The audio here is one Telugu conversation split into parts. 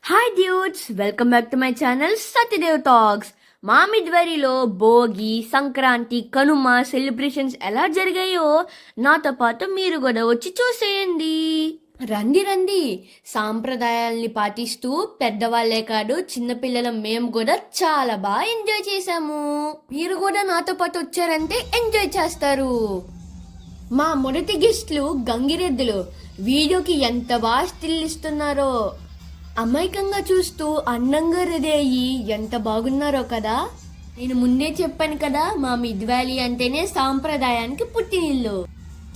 Hi dudes, welcome back to my channel Satyadev talks. మా మిడ్వరీలో భోగి, సంక్రాంతి, కనుమ సెలబ్రేషన్స్ ఎలా జరిగాయో నాతో పాటు మీరు కూడా వచ్చి చూసేయండి. రండి రండి, సాంప్రదాయాల్ని పాటిస్తూ పెద్దవాళ్లే కాదు చిన్నపిల్లల మేము కూడా చాలా బాగా ఎంజాయ్ చేశాము. మీరు కూడా నాతో పాటు వచ్చారంటే ఎంజాయ్ చేస్తారు. మా మొదటి గెస్ట్లు గంగిరెద్దులు వీడియోకి ఎంత బాగా స్టిల్ ఇస్తున్నారో, అమాయకంగా చూస్తూ అందంగా రెడీ అయ్యి ఎంత బాగున్నారో కదా. నేను ముందే చెప్పాను కదా, మా మిడ్ వ్యాలీ అంటేనే సాంప్రదాయానికి పుట్టినిల్లు.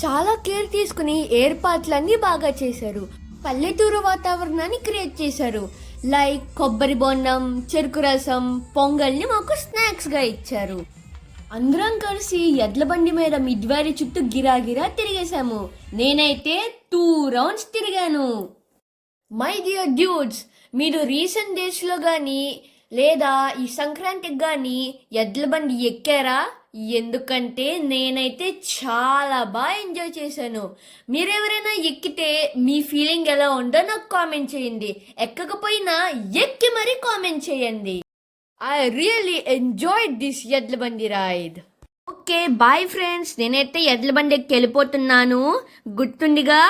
చాలా కేర్ తీసుకుని ఏర్పాట్లన్నీ బాగా చేశారు. పల్లెటూరు వాతావరణాన్ని క్రియేట్ చేశారు. లైక్ కొబ్బరి బొండం, చెరుకు రసం, పొంగల్ని మాకు స్నాక్స్ గా ఇచ్చారు. అందరం కలిసి ఎడ్ల బండి మీద మిడ్ వ్యాలీ చుట్టూ గిరాగిరా తిరిగేశాము. నేనైతే 2 రౌండ్స్ తిరిగాను. మై డియర్ డ్యూడ్స్, మీరు రీసెంట్ డేస్లో కానీ లేదా ఈ సంక్రాంతికి కానీ ఎడ్ల బండి ఎక్కారా? ఎందుకంటే నేనైతే చాలా బాగా ఎంజాయ్ చేశాను. మీరెవరైనా ఎక్కితే మీ ఫీలింగ్ ఎలా ఉందో నాకు కామెంట్ చేయండి. ఎక్కకపోయినా ఎక్కి మరీ కామెంట్ చేయండి. ఐ రియల్లీ ఎంజాయ్డ్ దిస్ ఎడ్ల బండి రైడ్. ఓకే బాయ్ ఫ్రెండ్స్, నేనైతే ఎడ్ల బండి ఎక్కి వెళ్ళిపోతున్నాను. గుర్తుండిగా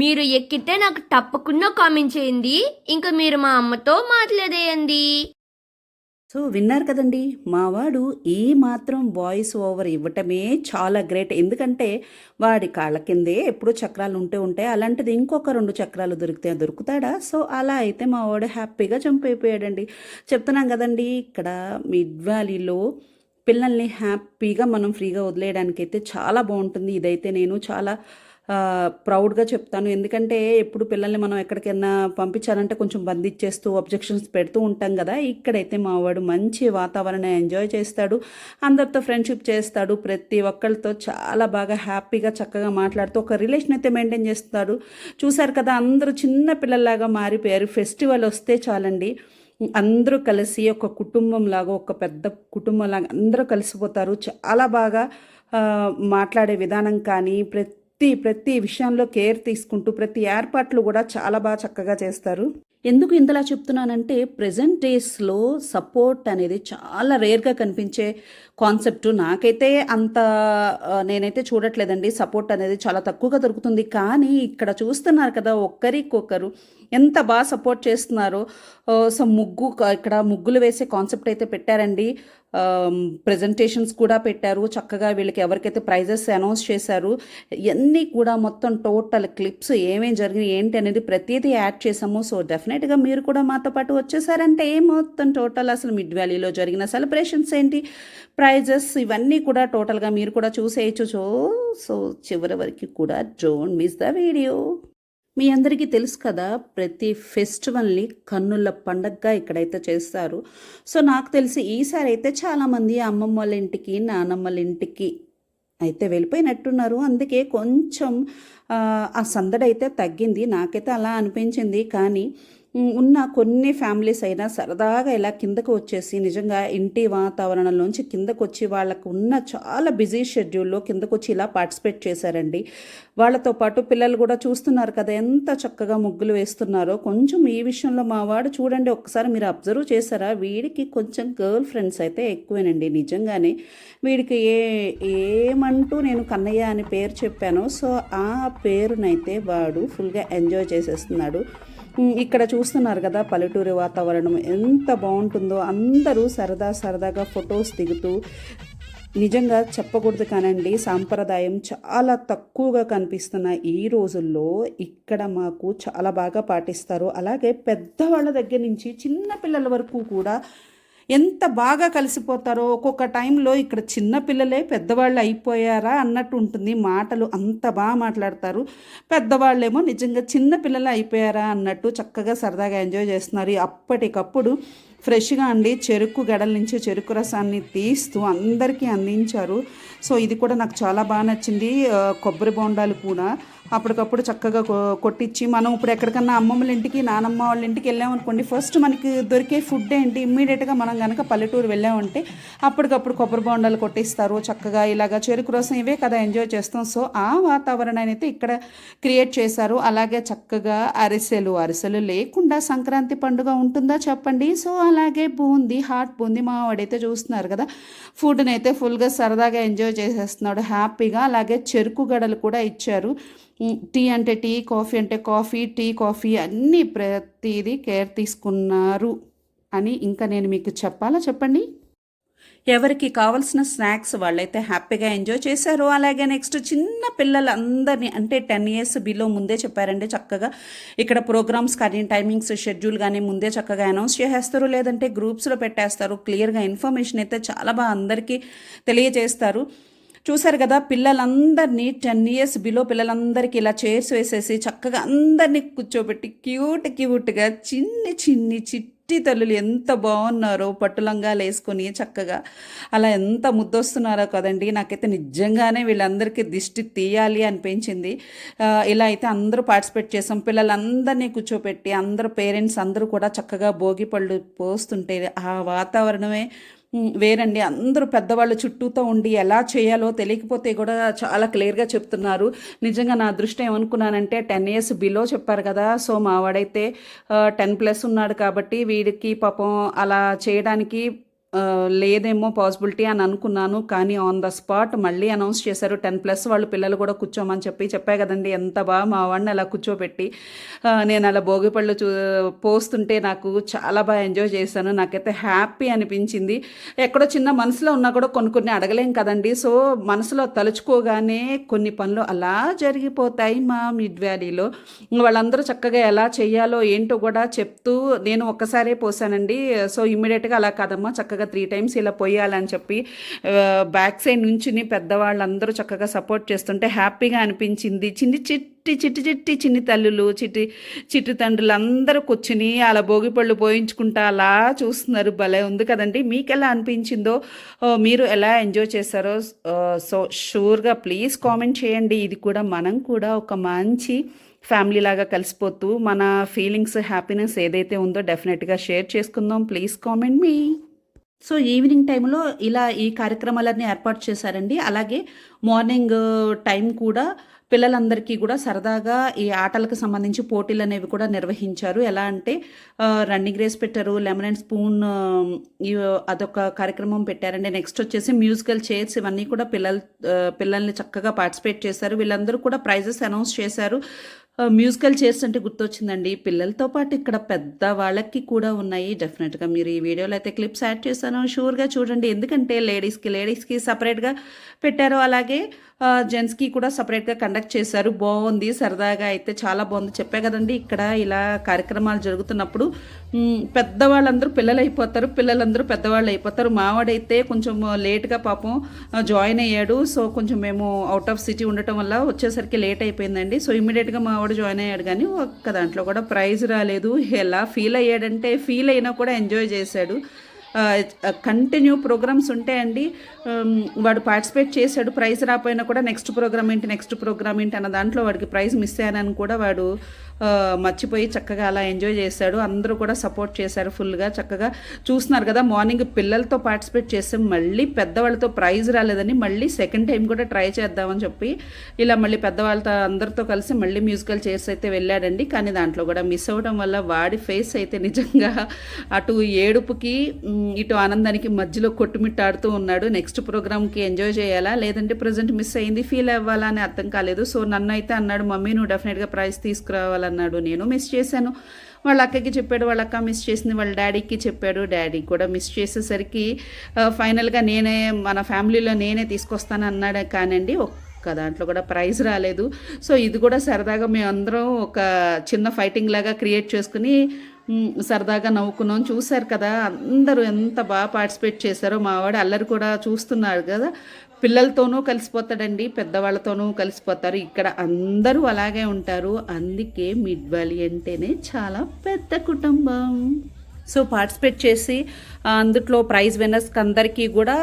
మీరు ఎక్కితే నాకు తప్పకుండా కామెంట్ చేయండి. ఇంకా మీరు మా అమ్మతో మాట్లాడేయండి. సో విన్నారు కదండి, మావాడు ఈ మాత్రం వాయిస్ ఓవర్ ఇవ్వటమే చాలా గ్రేట్. ఎందుకంటే వాడి కాళ్ళ కిందే ఎప్పుడూ చక్రాలు ఉంటాయి. అలాంటిది ఇంకొక 2 చక్రాలు దొరుకుతాడా? సో అలా అయితే మావాడు హ్యాపీగా జంప్ అయిపోయాడండి. చెప్తున్నాం కదండి, ఇక్కడ మిడ్ వ్యాలీలో పిల్లల్ని హ్యాపీగా మనం ఫ్రీగా వదిలేయడానికి అయితే చాలా బాగుంటుంది. ఇదైతే నేను చాలా ప్రౌడ్గా చెప్తాను. ఎందుకంటే ఎప్పుడు పిల్లల్ని మనం ఎక్కడికైనా పంపించాలంటే కొంచెం బంధించేస్తూ అబ్జెక్షన్స్ పెడుతూ ఉంటాం కదా. ఇక్కడైతే మావాడు మంచి వాతావరణం ఎంజాయ్ చేస్తాడు, అందరితో ఫ్రెండ్షిప్ చేస్తాడు, ప్రతి ఒక్కరితో చాలా బాగా హ్యాపీగా చక్కగా మాట్లాడుతూ ఒక రిలేషన్ అయితే మెయింటైన్ చేస్తాడు. చూశారు కదా, అందరూ చిన్న పిల్లల్లాగా మారిపోయారు. ఫెస్టివల్ వస్తే చాలండి, అందరూ కలిసి ఒక కుటుంబంలాగా, ఒక పెద్ద కుటుంబంలాగా అందరూ కలిసిపోతారు. చాలా బాగా మాట్లాడే విధానం కానీ ప్రతి విషయంలో కేర్ తీసుకుంటూ ప్రతి ఏర్పాట్లు కూడా చాలా బాగా చక్కగా చేస్తారు. ఎందుకు ఇంతలా చెప్తున్నానంటే ప్రజెంట్ డేస్లో సపోర్ట్ అనేది చాలా రేర్గా కనిపించే కాన్సెప్ట్. నాకైతే అంత నేనైతే చూడట్లేదండి. సపోర్ట్ అనేది చాలా తక్కువగా దొరుకుతుంది. కానీ ఇక్కడ చూస్తున్నారు కదా, ఒక్కరికొకరు ఎంత బాగా సపోర్ట్ చేస్తున్నారో. సో ఇక్కడ ముగ్గులు వేసే కాన్సెప్ట్ అయితే పెట్టారండి. ప్రజెంటేషన్స్ కూడా పెట్టారు. చక్కగా వీళ్ళకి ఎవరికైతే ప్రైజెస్ అనౌన్స్ చేశారు, ఇవన్నీ కూడా మొత్తం టోటల్ క్లిప్స్ ఏమేం జరిగినాయి ఏంటి అనేది ప్రతిదీ యాడ్ చేసాము. సో డెఫినెట్గా మీరు కూడా మాతో పాటు వచ్చేసారంటే మొత్తం టోటల్ అసలు మిడ్ వ్యాలీలో జరిగిన సెలబ్రేషన్స్ ఏంటి, ప్రైజెస్, ఇవన్నీ కూడా టోటల్గా మీరు కూడా చూసేయచ్చు. సో చివరి వరకు కూడా డోంట్ మిస్ ద వీడియో. మీ అందరికీ తెలుసు కదా, ప్రతి ఫెస్టివల్ని కన్నుల పండగగా ఇక్కడైతే చేస్తారు. సో నాకు తెలిసి ఈసారి అయితే చాలామంది అమ్మమ్మ వాళ్ళ ఇంటికి, నానమ్మల ఇంటికి అయితే వెళ్ళిపోయినట్టున్నారు. అందుకే కొంచెం ఆ సందడి అయితే తగ్గింది. నాకైతే అలా అనిపించింది. కానీ ఉన్న కొన్ని ఫ్యామిలీస్ అయినా సరదాగా ఇలా కిందకు వచ్చేసి నిజంగా ఇంటి వాతావరణంలోంచి కిందకు వచ్చి వాళ్ళకు ఉన్న చాలా బిజీ షెడ్యూల్లో కిందకు వచ్చి ఇలా పార్టిసిపేట్ చేశారండి. వాళ్ళతో పాటు పిల్లలు కూడా చూస్తున్నారు కదా ఎంత చక్కగా ముగ్గులు వేస్తున్నారో. కొంచెం ఈ విషయంలో మా వాడు చూడండి, ఒక్కసారి మీరు అబ్జర్వ్ చేశారా, వీడికి కొంచెం గర్ల్ ఫ్రెండ్స్ అయితే ఎక్కువేనండి. నిజంగానే వీడికి ఏమంటూ నేను కన్నయ్య అని పేరు చెప్పాను. సో ఆ పేరునైతే వాడు ఫుల్గా ఎంజాయ్ చేసేస్తున్నాడు. ఇక్కడ చూస్తున్నారు కదా, పల్లెటూరి వాతావరణం ఎంత బాగుంటుందో. అందరూ సరదాగా ఫొటోస్ దిగుతూ, నిజంగా చెప్పకూడదు కానండి, సాంప్రదాయం చాలా తక్కువగా కనిపిస్తున్న ఈ రోజుల్లో ఇక్కడ మాకు చాలా బాగా పాటిస్తారు. అలాగే పెద్దవాళ్ళ దగ్గర నుంచి చిన్న పిల్లల వరకు కూడా ఎంత బాగా కలిసిపోతారో. ఒక్కొక్క టైంలో ఇక్కడ చిన్న పిల్లలే పెద్దవాళ్ళు అయిపోయారా అన్నట్టు ఉంటుంది. మాటలు అంత బాగా మాట్లాడతారు. పెద్దవాళ్ళేమో నిజంగా చిన్న పిల్లలు అయిపోయారా అన్నట్టు చక్కగా సరదాగా ఎంజాయ్ చేస్తున్నారు. అప్పటికప్పుడు ఫ్రెష్గా అండి చెరుకు గడల నుంచి చెరుకు రసాన్ని తీస్తూ అందరికీ అందించారు. సో ఇది కూడా నాకు చాలా బాగా నచ్చింది. కొబ్బరి బొండాలు కూడా అప్పటికప్పుడు చక్కగా కొట్టించి మనం ఇప్పుడు ఎక్కడికన్నా అమ్మమ్మల ఇంటికి నానమ్మ వాళ్ళ ఇంటికి వెళ్ళామనుకోండి, ఫస్ట్ మనకి దొరికే ఫుడ్ ఏంటి, ఇమ్మీడియట్గా మనం కనుక పల్లెటూరు వెళ్ళామంటే అప్పటికప్పుడు కొబ్బరి బొండాలు కొట్టిస్తారు చక్కగా, ఇలాగా చెరుకు రసం ఇవే కదా ఎంజాయ్ చేస్తాం. సో ఆ వాతావరణాన్ని అయితే ఇక్కడ క్రియేట్ చేశారు. అలాగే చక్కగా అరిసెలు లేకుండా సంక్రాంతి పండుగ ఉంటుందా చెప్పండి. సో అలాగే బూందీ, హాట్ బూందీ మా వాడైతే చూస్తున్నారు కదా, ఫుడ్ని అయితే ఫుల్గా సరదాగా ఎంజాయ్ చేసేస్తున్నాడు హ్యాపీగా. అలాగే చెరుకు గడలు కూడా ఇచ్చారు. టీ అంటే టీ, కాఫీ అంటే కాఫీ, టీ కాఫీ అన్నీ ప్రతిదీ కేర్ తీసుకున్నారు అని ఇంకా నేను మీకు చెప్పాలా చెప్పండి. ఎవరికి కావాల్సిన స్నాక్స్ వాళ్ళైతే హ్యాపీగా ఎంజాయ్ చేశారు. అలాగే నెక్స్ట్ చిన్న పిల్లలందరినీ అంటే 10 years బిలో ముందే చెప్పారండి చక్కగా. ఇక్కడ ప్రోగ్రామ్స్ కానీ టైమింగ్స్ షెడ్యూల్ కానీ ముందే చక్కగా అనౌన్స్ చేసేస్తారు, లేదంటే గ్రూప్స్లో పెట్టేస్తారు. క్లియర్గా ఇన్ఫర్మేషన్ అయితే చాలా బాగా అందరికీ తెలియజేస్తారు. చూసారు కదా, పిల్లలందరినీ 10 years బిలో పిల్లలందరికీ ఇలా చైర్స్ వేసేసి చక్కగా అందరినీ కూర్చోబెట్టి క్యూట్గా చిన్ని చిట్టి తల్లులు ఎంత బాగున్నారో పట్టులంగాలు వేసుకొని చక్కగా అలా ఎంత ముద్దొస్తున్నారో కదండి. నాకైతే నిజంగానే వీళ్ళందరికీ దిష్టి తీయాలి అనిపించింది. ఇలా అయితే అందరూ పార్టిసిపేట్ చేసాం. పిల్లలందరినీ కూర్చోపెట్టి అందరూ పేరెంట్స్ అందరూ కూడా చక్కగా భోగి పళ్ళు పోస్తుంటే ఆ వాతావరణమే వేరండి. అందరూ పెద్దవాళ్ళు చుట్టూతో ఉండి ఎలా చేయాలో తెలియకపోతే కూడా చాలా క్లియర్గా చెప్తున్నారు. నిజంగా నా దృష్టి ఏమనుకున్నానంటే 10 years బిలో చెప్పారు కదా, సో మా వాడైతే 10+ ఉన్నాడు కాబట్టి వీడికి పాపం అలా చేయడానికి లేదేమో పాసిబిలిటీ అని అనుకున్నాను. కానీ ఆన్ ద స్పాట్ మళ్ళీ అనౌన్స్ చేశారు 10+ వాళ్ళు పిల్లలు కూడా కూర్చోమని చెప్పా కదండి. ఎంత బాగా మా వాడిని అలా కూర్చోబెట్టి నేను అలా భోగిపళ్ళు పోస్తుంటే నాకు చాలా బాగా ఎంజాయ్ చేశాను. నాకైతే హ్యాపీ అనిపించింది. ఎక్కడో చిన్న మనసులో ఉన్నా కూడా కొన్ని అడగలేం కదండి. సో మనసులో తలుచుకోగానే కొన్ని పనులు అలా జరిగిపోతాయి మా మిడ్ వ్యాలీలో. వాళ్ళందరూ చక్కగా ఎలా చేయాలో ఏంటో కూడా చెప్తూ, నేను ఒక్కసారే పోసానండి. సో ఇమ్మీడియట్గా అలా కాదమ్మా చక్కగా 3 times ఇలా పోయాలని చెప్పి బ్యాక్ సైడ్ నుంచి పెద్దవాళ్ళందరూ చక్కగా సపోర్ట్ చేస్తుంటే హ్యాపీగా అనిపించింది. చిన్ని తల్లులు, చిట్టి తండ్రులు అందరూ కూర్చుని అలా భోగిపళ్ళు పోయించుకుంటా అలా చూస్తున్నారు. భలే ఉంది కదండి. మీకు ఎలా అనిపించిందో, మీరు ఎలా ఎంజాయ్ చేశారో సో షూర్గా ప్లీజ్ కామెంట్ చేయండి. ఇది కూడా మనం కూడా ఒక మంచి ఫ్యామిలీ లాగా కలిసిపోతూ మన ఫీలింగ్స్, హ్యాపీనెస్ ఏదైతే ఉందో డెఫినెట్గా షేర్ చేసుకుందాం. Please comment me. So evening టైంలో ఇలా ఈ కార్యక్రమాలన్నీ ఏర్పాటు చేశారండి. అలాగే మార్నింగ్ టైం కూడా పిల్లలందరికీ కూడా సరదాగా ఈ ఆటలకు సంబంధించి పోటీలు అనేవి కూడా నిర్వహించారు. ఎలా అంటే రన్నింగ్ రేస్ పెట్టారు, లెమన్ అండ్ స్పూన్ అదొక కార్యక్రమం పెట్టారండి. నెక్స్ట్ వచ్చేసి మ్యూజికల్ చైర్స్, ఇవన్నీ కూడా పిల్లల్ని చక్కగా పార్టిసిపేట్ చేశారు. వీళ్ళందరూ కూడా ప్రైజెస్ అనౌన్స్ చేశారు. మ్యూజికల్ చైర్స్ అంటే గుర్తొచ్చిందండి, పిల్లలతో పాటు ఇక్కడ పెద్ద వాళ్ళకి కూడా ఉన్నాయి. డెఫినెట్గా మీరు ఈ వీడియోలో అయితే క్లిప్స్ యాడ్ చేశాను, షూర్గా చూడండి. ఎందుకంటే లేడీస్కి సపరేట్గా పెట్టారు, అలాగే జెంట్స్కి కూడా సపరేట్గా కండక్ట్ చేశారు. బాగుంది, సరదాగా అయితే చాలా బాగుంది. చెప్పే కదండి, ఇక్కడ ఇలా కార్యక్రమాలు జరుగుతున్నప్పుడు పెద్దవాళ్ళందరూ పిల్లలు అయిపోతారు, పిల్లలందరూ పెద్దవాళ్ళు అయిపోతారు. మావాడైతే కొంచెం లేట్గా పాపం జాయిన్ అయ్యాడు. సో కొంచెం మేము అవుట్ ఆఫ్ సిటీ ఉండటం వల్ల వచ్చేసరికి లేట్ అయిపోయిందండి. సో ఇమీడియట్గా మావాడు జాయిన్ అయ్యాడు, కానీ ఒక్క దాంట్లో కూడా ప్రైజ్ రాలేదు. ఎలా ఫీల్ అయ్యాడంటే ఫీల్ అయినా కూడా ఎంజాయ్ చేశాడు. కంటిన్యూ ప్రోగ్రామ్స్ ఉంటాయండి, వాడు పార్టిసిపేట్ చేశాడు. ప్రైజ్ రాకపోయినా కూడా నెక్స్ట్ ప్రోగ్రామ్ ఏంటి అన్న దాంట్లో వాడికి ప్రైజ్ మిస్ అయ్యానని కూడా వాడు మర్చిపోయి చక్కగా అలా ఎంజాయ్ చేశాడు. అందరూ కూడా సపోర్ట్ చేశారు ఫుల్గా. చక్కగా చూస్తున్నారు కదా, మార్నింగ్ పిల్లలతో పార్టిసిపేట్ చేస్తే మళ్ళీ పెద్దవాళ్ళతో ప్రైజ్ రాలేదని మళ్ళీ సెకండ్ టైం కూడా ట్రై చేద్దామని చెప్పి ఇలా మళ్ళీ పెద్దవాళ్ళతో అందరితో కలిసి మళ్ళీ మ్యూజికల్ చైర్స్ అయితే వెళ్ళాడండి. కానీ దాంట్లో కూడా మిస్ అవ్వడం వల్ల వాడి ఫేస్ అయితే నిజంగా అటు ఏడుపుకి ఇటు ఆనందానికి మధ్యలో కొట్టుమిట్టాడుతూ ఉన్నాడు. నెక్స్ట్ ప్రోగ్రామ్కి ఎంజాయ్ చేయాలా లేదంటే ప్రజెంట్ మిస్ అయింది ఫీల్ అవ్వాలా అని అర్థం కాలేదు. సో నన్ను అయితే అన్నాడు, మమ్మీ నువ్వు డెఫినెట్గా ప్రైజ్ తీసుకురావాలన్నాడు. నేను మిస్ చేశాను. వాళ్ళ అక్కకి చెప్పాడు, వాళ్ళ అక్క మిస్ చేసింది, వాళ్ళ డాడీకి చెప్పాడు, డాడీ కూడా మిస్ చేసేసరికి ఫైనల్గా మన ఫ్యామిలీలో నేనే తీసుకొస్తాను అన్నాడు. కానండి ఒక్క దాంట్లో కూడా ప్రైజ్ రాలేదు. సో ఇది కూడా సరదాగా మేమందరం ఒక చిన్న ఫైటింగ్ లాగా క్రియేట్ చేసుకుని సరదాగా నవ్వుకున్నాం. చూశారు కదా అందరూ ఎంత బాగా పార్టిసిపేట్ చేశారో. మావాడు అల్లరి కూడా చూస్తున్నారు కదా, పిల్లలతోనూ కలిసిపోతాడండి, పెద్దవాళ్ళతోనూ కలిసిపోతారు. ఇక్కడ అందరూ అలాగే ఉంటారు. అందుకే మిడ్ వ్యాలీ అంటేనే చాలా పెద్ద కుటుంబం. సో పార్టిసిపేట్ చేసి అందుట్లో ప్రైజ్ విన్నర్స్కి అందరికీ కూడా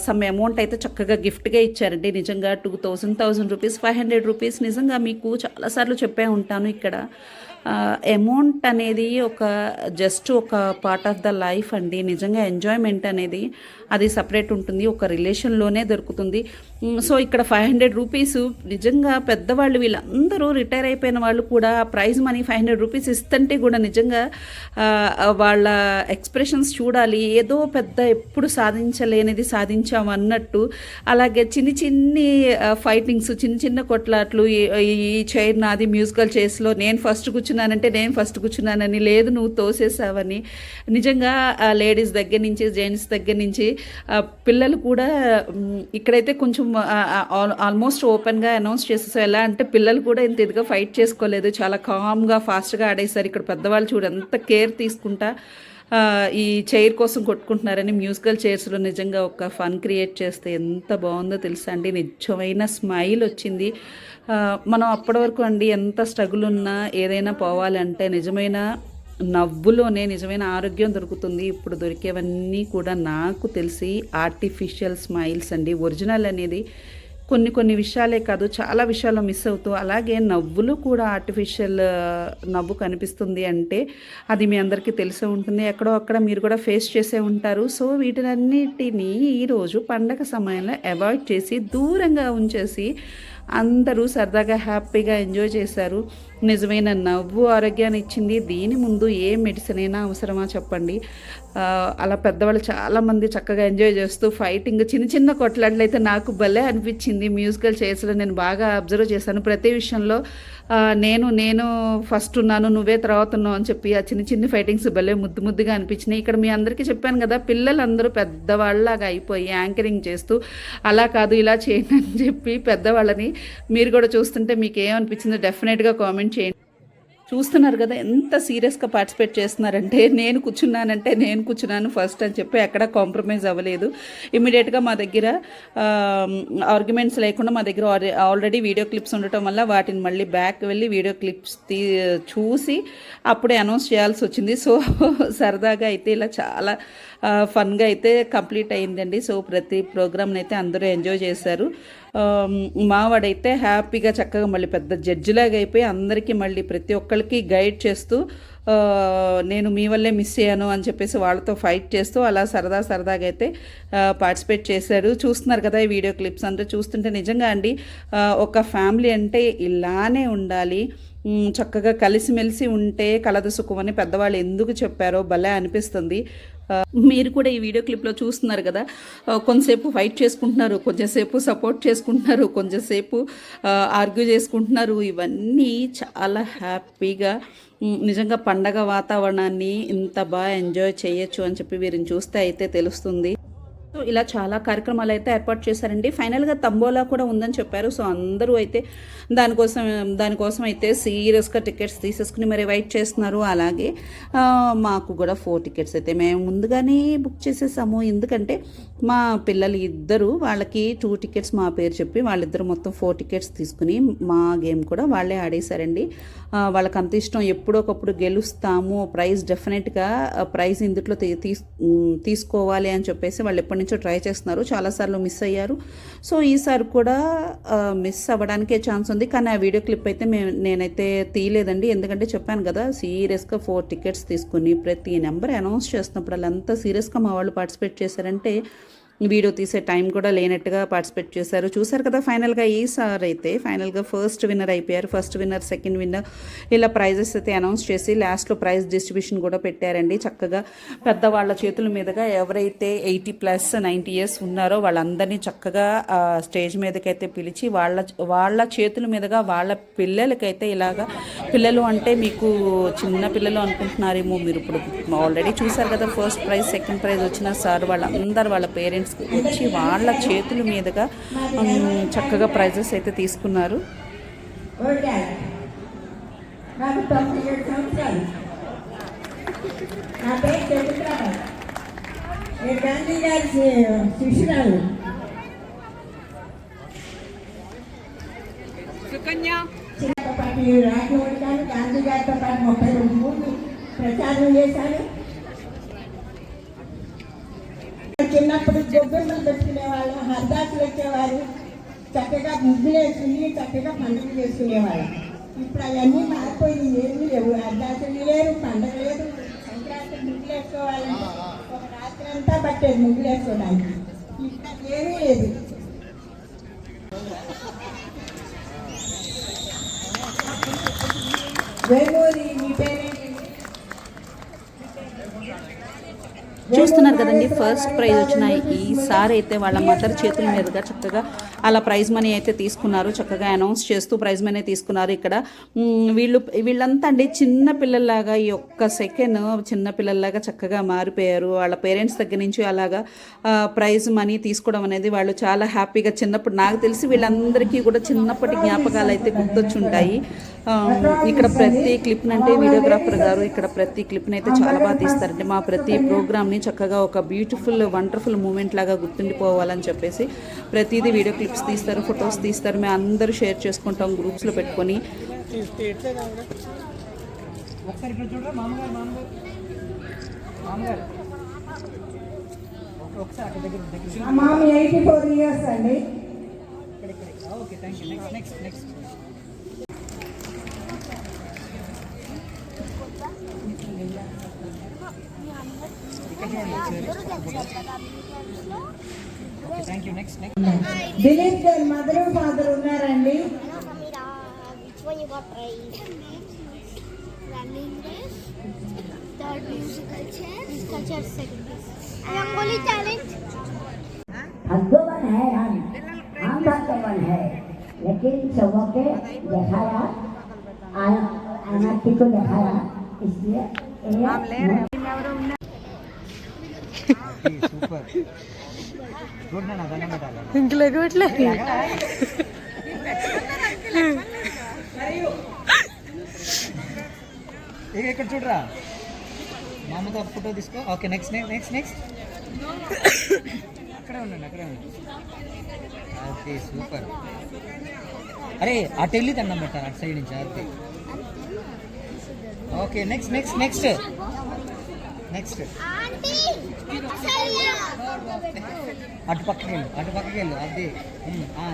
సమ్ అమౌంట్ అయితే చక్కగా గిఫ్ట్గా ఇచ్చారండి. నిజంగా 1000 రూపీస్, 500 రూపీస్. నిజంగా మీకు చాలాసార్లు చెప్పే ఉంటాను ఇక్కడ అమౌంట్ అనేది జస్ట్ ఒక పార్ట్ ఆఫ్ ద లైఫ్ అండి. నిజంగా ఎంజాయ్మెంట్ అనేది అది సపరేట్ ఉంటుంది, ఒక రిలేషన్లోనే దొరుకుతుంది. సో ఇక్కడ 500 రూపీస్ నిజంగా పెద్దవాళ్ళు వీళ్ళందరూ రిటైర్ అయిపోయిన వాళ్ళు కూడా ప్రైజ్ మనీ 500 రూపీస్ ఇస్తుంటే కూడా నిజంగా వాళ్ళ ఎక్స్ప్రెషన్స్ చూడాలి. ఏదో పెద్ద ఎప్పుడు సాధించలేనిది సాధించాము అన్నట్టు. అలాగే చిన్ని ఫైటింగ్స్, చిన్న కొట్లాట్లు, ఈ చైర్ నాది మ్యూజికల్ చైర్స్లో నేను ఫస్ట్ కూర్చున్నానంటే నేను ఫస్ట్ కూర్చున్నానని, లేదు నువ్వు తోసేసావని. నిజంగా లేడీస్ దగ్గర నుంచి జెంట్స్ దగ్గర నుంచి పిల్లలు కూడా ఇక్కడైతే కొంచెం ఆల్మోస్ట్ ఓపెన్గా అనౌన్స్ చేసేసారు. ఎలా అంటే పిల్లలు కూడా ఇంత ఇదిగా ఫైట్ చేసుకోలేదు, చాలా కామ్గా ఫాస్ట్గా ఆడేశారు. ఇక్కడ పెద్దవాళ్ళు చూడు ఎంత కేర్ తీసుకుంటా ఈ చైర్ కోసం కొట్టుకుంటున్నారని. మ్యూజికల్ చైర్స్లో నిజంగా ఒక ఫన్ క్రియేట్ చేస్తే ఎంత బాగుందో తెలుసా అండి. నిజమైన స్మైల్ వచ్చింది. మనం అప్పటి వరకు అండి ఎంత స్ట్రగుల్ ఉన్నా ఏదైనా పోవాలంటే నిజమైన నవ్వులోనే నిజమైన ఆరోగ్యం దొరుకుతుంది. ఇప్పుడు దొరికేవన్నీ కూడా నాకు తెలిసి ఆర్టిఫిషియల్ స్మైల్స్ అండి. ఒరిజినల్ అనేది కొన్ని విషయాలే కాదు, చాలా విషయాల్లో మిస్ అవుతూ, అలాగే నవ్వులు కూడా ఆర్టిఫిషియల్ నవ్వు కనిపిస్తుంది అంటే అది మీ అందరికీ తెలిసే ఉంటుంది. ఎక్కడో అక్కడ మీరు కూడా ఫేస్ చేసే ఉంటారు. సో వీటినన్నిటినీ ఈరోజు పండగ సమయంలో అవాయిడ్ చేసి దూరంగా ఉంచేసి అందరూ సరదాగా హ్యాపీగా ఎంజాయ్ చేశారు. నిజమైన నవ్వు ఆరోగ్యాన్ని ఇచ్చింది. దీని ముందు ఏ మెడిసిన్ అయినా అవసరమా చెప్పండి. అలా పెద్దవాళ్ళు చాలామంది చక్కగా ఎంజాయ్ చేస్తూ ఫైటింగ్, చిన్న కొట్లాట్లు అయితే నాకు భలే అనిపించింది. మ్యూజికల్ చైర్స్లో నేను బాగా అబ్జర్వ్ చేశాను. ప్రతి విషయంలో నేను ఫస్ట్ ఉన్నాను, నువ్వే తర్వాత ఉన్నావు అని చెప్పి ఆ చిన్న ఫైటింగ్స్ భలే ముద్దుగా అనిపించినాయి. ఇక్కడ మీ అందరికీ చెప్పాను కదా, పిల్లలందరూ పెద్దవాళ్ళలాగా అయిపోయి యాంకరింగ్ చేస్తూ అలా కాదు ఇలా చేయండి అని చెప్పి పెద్దవాళ్ళని మీరు కూడా చూస్తుంటే మీకు ఏమనిపించిందో డెఫినెట్గా కామెంట్ చేయండి. చూస్తున్నారు కదా ఎంత సీరియస్గా పార్టిసిపేట్ చేస్తున్నారంటే, నేను కూర్చున్నాను ఫస్ట్ అని చెప్పి ఎక్కడా కాంప్రమైజ్ అవ్వలేదు. ఇమీడియట్గా మా దగ్గర ఆర్గ్యుమెంట్స్ లేకుండా మా దగ్గర ఆల్రెడీ వీడియో క్లిప్స్ ఉండటం వల్ల వాటిని మళ్ళీ బ్యాక్ వెళ్ళి వీడియో క్లిప్స్ చూసి అప్పుడే అనౌన్స్ చేయాల్సి వచ్చింది. సో సరదాగా అయితే ఇలా చాలా ఫన్గా అయితే కంప్లీట్ అయిందండి. సో ప్రతి ప్రోగ్రామ్ని అయితే అందరూ ఎంజాయ్ చేశారు. మావాడైతే హ్యాపీగా చక్కగా మళ్ళీ పెద్ద జడ్జిలాగా అయిపోయి అందరికీ మళ్ళీ ప్రతి ఒక్కరికి గైడ్ చేస్తూ నేను మీ వల్లే మిస్ అయ్యాను అని చెప్పేసి వాళ్ళతో ఫైట్ చేస్తూ అలా సరదాగా అయితే పార్టిసిపేట్ చేశారు. చూస్తున్నారు కదా ఈ వీడియో క్లిప్స్ అంతా చూస్తుంటే నిజంగా అండి ఒక ఫ్యామిలీ అంటే ఇలానే ఉండాలి. చక్కగా కలిసిమెలిసి ఉంటే కలదు సుఖం అని పెద్దవాళ్ళు ఎందుకు చెప్పారో భలే అనిపిస్తుంది. మీరు కూడా ఈ వీడియో క్లిప్లో చూస్తున్నారు కదా, కొంతసేపు ఫైట్ చేసుకుంటున్నారు, కొంచెంసేపు సపోర్ట్ చేసుకుంటున్నారు, కొంచెంసేపు ఆర్గ్యూ చేసుకుంటున్నారు. ఇవన్నీ చాలా హ్యాపీగా నిజంగా పండగ వాతావరణాన్ని ఇంత బాగా ఎంజాయ్ చేయొచ్చు అని చెప్పి వీరిని చూస్తే అయితే తెలుస్తుంది. సో ఇలా చాలా కార్యక్రమాలు అయితే ఏర్పాటు చేశారండి. ఫైనల్గా తంబోలా కూడా ఉందని చెప్పారు. సో అందరూ అయితే దానికోసం అయితే సీరియస్గా టికెట్స్ తీసేసుకుని మరి వెయిట్ చేస్తున్నారు. అలాగే మాకు కూడా 4 టికెట్స్ అయితే మేము ముందుగానే బుక్ చేసేసాము. ఎందుకంటే మా పిల్లలు ఇద్దరు, వాళ్ళకి 2 టికెట్స్ మా పేరు చెప్పి వాళ్ళిద్దరు మొత్తం 4 టికెట్స్ తీసుకుని మా గేమ్ కూడా వాళ్ళే ఆడేశారండి. వాళ్ళకి అంత ఇష్టం, ఎప్పుడొకప్పుడు గెలుస్తాము, ప్రైజ్ డెఫినెట్గా ప్రైజ్ ఇందులో తీసుకోవాలి అని చెప్పేసి వాళ్ళు ఎప్పటి నుంచో ట్రై చేస్తున్నారు. చాలాసార్లు మిస్ అయ్యారు. సో ఈసారి కూడా మిస్ అవ్వడానికే ఛాన్స్ ఉంది. కానీ ఆ వీడియో క్లిప్ అయితే నేనైతే తీయలేదండి. ఎందుకంటే చెప్పాను కదా, సీరియస్గా 4 టికెట్స్ తీసుకుని ప్రతి నెంబర్ అనౌన్స్ చేస్తున్నప్పుడు అలా అంత సీరియస్గా మా వాళ్ళు పార్టిసిపేట్ చేశారంటే వీడియో తీసే టైం కూడా లేనట్టుగా పార్టిసిపేట్ చేశారు. చూసారు కదా, ఫైనల్గా ఈసారి అయితే ఫైనల్గా ఫస్ట్ విన్నర్ అయిపోయారు. ఫస్ట్ విన్నర్, సెకండ్ విన్నర్ ఇలా ప్రైజెస్ అయితే అనౌన్స్ చేసి లాస్ట్లో ప్రైజ్ డిస్ట్రిబ్యూషన్ కూడా పెట్టారండి. చక్కగా పెద్దవాళ్ళ చేతుల మీదుగా ఎవరైతే 80+ 90 years ఉన్నారో వాళ్ళందరినీ చక్కగా స్టేజ్ మీదకైతే పిలిచి వాళ్ళ చేతుల మీదుగా వాళ్ళ పిల్లలకైతే ఇలాగా, పిల్లలు అంటే మీకు చిన్న పిల్లలు అనుకుంటున్నారేమో మీరు, ఇప్పుడు ఆల్రెడీ చూసారు కదా ఫస్ట్ ప్రైజ్ సెకండ్ ప్రైజ్ వచ్చిన సార్ వాళ్ళందరూ వాళ్ళ పేరెంట్స్ వచ్చి వాళ్ళ చేతుల మీదుగా చక్కగా ప్రైజెస్ అయితే తీసుకున్నారు. గాంధీ గారితో పాటు 32 ప్రచారం చేశాను. చిన్నప్పుడు గొబ్బెమ్మలు పెట్టుకునేవాళ్ళం, హరిదాసులు వచ్చేవారు, చక్కగా ముగ్గులు వేసుకుని చక్కగా పండుగలు చేసుకునేవాళ్ళం. ఇప్పుడు అవన్నీ మారిపోయి ఏమీ లేవు. హరిదాసులు లేరు, పండుగ లేదు. సంక్రాంతి ముగ్గులు వేసుకోవాలంటే ఒక రాత్రి అంతా పట్టేది ముగ్గులు వేసుకోవడానికి. ఇప్పుడు ఏమీ లేదు. వేమూరి మీ పేరేంటి? చూస్తున్నారు కదండి, ఫస్ట్ ప్రైజ్ వచ్చిన ఈసారి అయితే వాళ్ళ మదర్ చేతుల మీదుగా చక్కగా అలా ప్రైజ్ మనీ అయితే తీసుకున్నారు. చక్కగా అనౌన్స్ చేస్తూ ప్రైజ్ మనీ తీసుకున్నారు. ఇక్కడ వీళ్ళంతా అండి చిన్న పిల్లల్లాగా ఈ ఒక్క సెకండ్ చిన్న పిల్లల్లాగా చక్కగా మారిపోయారు. వాళ్ళ పేరెంట్స్ దగ్గర నుంచి అలాగా ప్రైజ్ మనీ తీసుకోవడం అనేది వాళ్ళు చాలా హ్యాపీగా, చిన్నప్పుడు నాకు తెలిసి వీళ్ళందరికీ కూడా చిన్నప్పటి జ్ఞాపకాలు అయితే గుర్తొచ్చుంటాయి. ఇక్కడ ప్రతి క్లిప్ని అంటే వీడియోగ్రాఫర్ గారు ఇక్కడ ప్రతి క్లిప్ని అయితే చాలా బాగా తీస్తారంటే మా ప్రతి ప్రోగ్రామ్ని చక్కగా ఒక బ్యూటిఫుల్ వండర్ఫుల్ మూమెంట్ లాగా గుర్తుండిపోవాలని చెప్పేసి ప్రతిదీ వీడియో క్లిప్స్ తీస్తారు, ఫొటోస్ తీస్తారు. మేము అందరూ షేర్ చేసుకుంటాం గ్రూప్స్లో పెట్టుకొని. మామ 84 years అండి. Okay, thank you. Next thank you. Next Dilip గారు మదర్ ఫాదర్ ఉన్నారండి. Which one you got prize? Running race, third musical chairs, culture second place. Rangoli challenge. भगवान है हम भगवान है, लेकिन सबों के दिखाया अनाथी को दिखाया, इसलिए సూపర్ గుడ్ నా దండం పెట్టాలి. ఇంట్లో కూడా ఇక ఇక్కడ చూడరా, మా అమ్మతో ఫోటో తీసుకో. ఓకే, నెక్స్ట్ అక్కడే ఉండండి. Okay, super. అరే అటు వెళ్ళి దండం పెట్టాలి, అటు సైడ్ నుంచి. అదే ఓకే. నెక్స్ట్ అటు పక్కకి వెళ్ళు. అది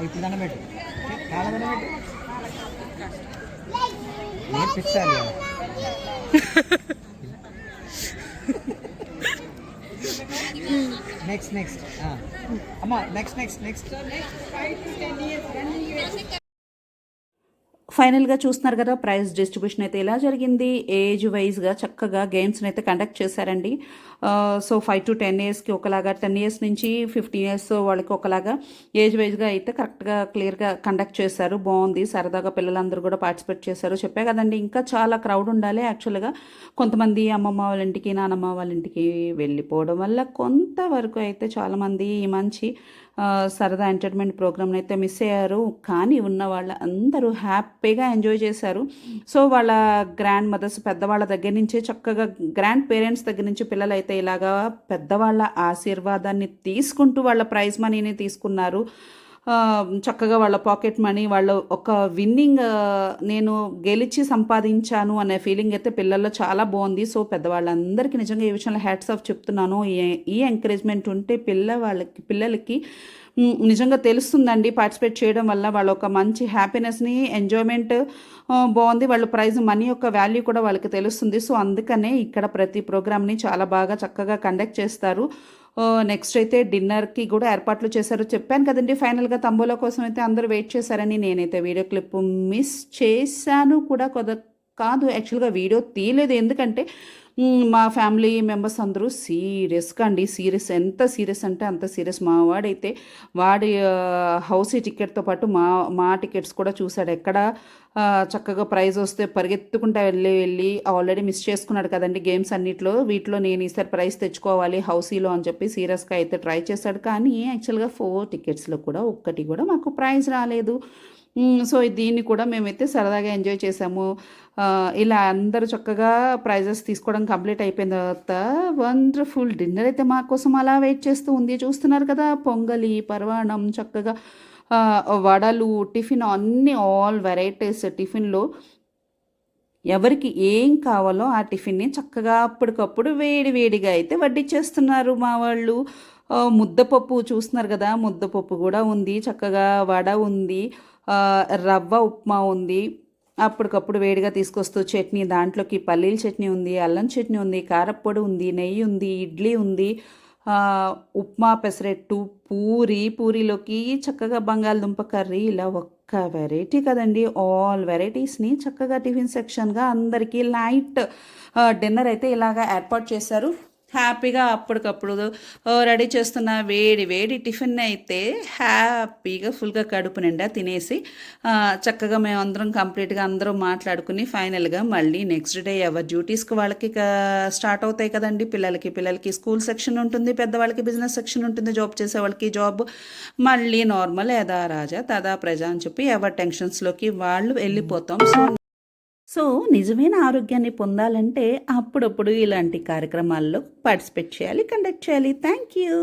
ఇప్పుడు దండం పెట్టు, కాళ్ళ దండం పెట్టు. నేర్పించాలి. నెక్స్ట్ అమ్మా, నెక్స్ట్. ఫైనల్గా చూస్తున్నారు కదా, ప్రైజ్ డిస్ట్రిబ్యూషన్ అయితే ఇలా జరిగింది. ఏజ్ వైజ్గా చక్కగా గేమ్స్ని అయితే కండక్ట్ చేశారండి. సో 5 to 10 yearsకి ఒకలాగా, 10 years నుంచి 15 years వాళ్ళకి ఒకలాగా ఏజ్ వైజ్గా అయితే కరెక్ట్గా క్లియర్గా కండక్ట్ చేశారు. బాగుంది, సరదాగా పిల్లలందరూ కూడా పార్టిసిపేట్ చేశారు. చెప్పే కదండి, ఇంకా చాలా క్రౌడ్ ఉండాలి. యాక్చువల్గా కొంతమంది అమ్మమ్మ వాళ్ళ ఇంటికి, నానమ్మ వాళ్ళ ఇంటికి వెళ్ళిపోవడం వల్ల కొంతవరకు అయితే చాలామంది ఈ మంచి సరదా ఎంటర్టైన్మెంట్ ప్రోగ్రామ్ని అయితే మిస్ అయ్యారు. కానీ ఉన్న వాళ్ళ అందరూ హ్యాపీగా ఎంజాయ్ చేశారు. సో వాళ్ళ గ్రాండ్ మదర్స్, పెద్దవాళ్ళ దగ్గర నుంచి చక్కగా గ్రాండ్ పేరెంట్స్ దగ్గర నుంచి పిల్లలు అయితే ఇలాగా పెద్దవాళ్ళ ఆశీర్వాదాన్ని తీసుకుంటూ వాళ్ళ ప్రైజ్ మనీని తీసుకున్నారు. చక్కగా వాళ్ళ పాకెట్ మనీ, వాళ్ళ ఒక విన్నింగ్, నేను గెలిచి సంపాదించాను అనే ఫీలింగ్ అయితే పిల్లల్లో చాలా బాగుంది. సో పెద్దవాళ్ళందరికీ నిజంగా ఈ విషయంలో హ్యాట్స్ ఆఫ్ చెప్తున్నాను. ఈ ఎంకరేజ్మెంట్ ఉంటే పిల్లలకి నిజంగా తెలుస్తుందండి. పార్టిసిపేట్ చేయడం వల్ల వాళ్ళ ఒక మంచి హ్యాపీనెస్ని, ఎంజాయ్మెంట్ బాగుంది. వాళ్ళు ప్రైజ్ మనీ యొక్క వాల్యూ కూడా వాళ్ళకి తెలుస్తుంది. సో అందుకనే ఇక్కడ ప్రతి ప్రోగ్రామ్ని చాలా బాగా చక్కగా కండక్ట్ చేస్తారు. నెక్స్ట్ అయితే డిన్నర్కి కూడా ఏర్పాట్లు చేశారు. చెప్పాను కదండి, ఫైనల్గా తంబోలా కోసం అయితే అందరూ వెయిట్ చేశారని. నేనైతే వీడియో క్లిప్ మిస్ చేశాను కూడా కాదు, యాక్చువల్గా వీడియో తీయలేదు. ఎందుకంటే మా ఫ్యామిలీ మెంబర్స్ అందరూ సీరియస్గా అండి, ఎంత సీరియస్ అంటే అంత సీరియస్. మా వాడైతే వాడి హౌస్ టికెట్తో పాటు మా టికెట్స్ కూడా చూశాడు. ఎక్కడ చక్కగా ప్రైజ్ వస్తే పరిగెత్తుకుంటా వెళ్ళి ఆల్రెడీ మిస్ చేసుకున్నాడు కదండి గేమ్స్ అన్నిట్లో. వీటిలో నేను ఈసారి ప్రైజ్ తెచ్చుకోవాలి హౌసీలో అని చెప్పి సీరియస్గా అయితే ట్రై చేశాడు. కానీ యాక్చువల్గా 4 ticketsలో కూడా ఒక్కటి కూడా మాకు ప్రైజ్ రాలేదు. సో దీన్ని కూడా మేమైతే సరదాగా ఎంజాయ్ చేసాము. ఇలా అందరూ చక్కగా ప్రైజెస్ తీసుకోవడం కంప్లీట్ అయిపోయిన తర్వాత వండర్ఫుల్ డిన్నర్ అయితే మా కోసం అలా వెయిట్ చేస్తూ ఉంది. చూస్తున్నారు కదా, పొంగలి, పరవాణం, చక్కగా వడలు, టిఫిన్, అన్ని ఆల్ వెరైటీస్ టిఫిన్లో ఎవరికి ఏం కావాలో ఆ టిఫిన్ని చక్కగా అప్పటికప్పుడు వేడి వేడిగా అయితే వడ్డించేస్తున్నారు మా వాళ్ళు. ముద్దపప్పు చూస్తున్నారు కదా, ముద్దపప్పు కూడా ఉంది, చక్కగా వడ ఉంది, రవ్వ ఉప్మా ఉంది. అప్పటికప్పుడు వేడిగా తీసుకొస్తూ చట్నీ, దాంట్లోకి పల్లీల చట్నీ ఉంది, అల్లం చట్నీ ఉంది, కారప్పొడి ఉంది, నెయ్యి ఉంది, ఇడ్లీ ఉంది, ఉప్మా, పెసరెట్టు, పూరీలోకి చక్కగా బంగాళదుంప కర్రీ, ఇలా ఒక్క వెరైటీ కదండి, ఆల్ వెరైటీస్ని చక్కగా టిఫిన్ సెక్షన్గా అందరికీ లైట్ డిన్నర్ అయితే ఇలాగా ఏర్పాటు చేశారు. హ్యాపీగా అప్పటికప్పుడు రెడీ చేస్తున్న వేడి వేడి టిఫిన్ అయితే హ్యాపీగా ఫుల్గా కడుపు నిండా తినేసి చక్కగా మేము అందరం కంప్లీట్గా అందరం మాట్లాడుకుని ఫైనల్గా మళ్ళీ నెక్స్ట్ డే ఎవరి డ్యూటీస్కి వాళ్ళకి స్టార్ట్ అవుతాయి కదండి. పిల్లలకి స్కూల్ సెక్షన్ ఉంటుంది, పెద్దవాళ్ళకి బిజినెస్ సెక్షన్ ఉంటుంది, జాబ్ చేసే వాళ్ళకి జాబ్, మళ్ళీ నార్మల్ యథా రాజా తదా ప్రజ అని చెప్పి ఎవరి టెన్షన్స్లోకి వాళ్ళు వెళ్ళిపోతాం. సో నిజమైన ఆరోగ్యాన్ని పొందాలంటే అప్పుడప్పుడు ఇలాంటి కార్యక్రమాల్లో పార్టిసిపేట్ చేయాలి, కండక్ట్ చేయాలి. Thank you.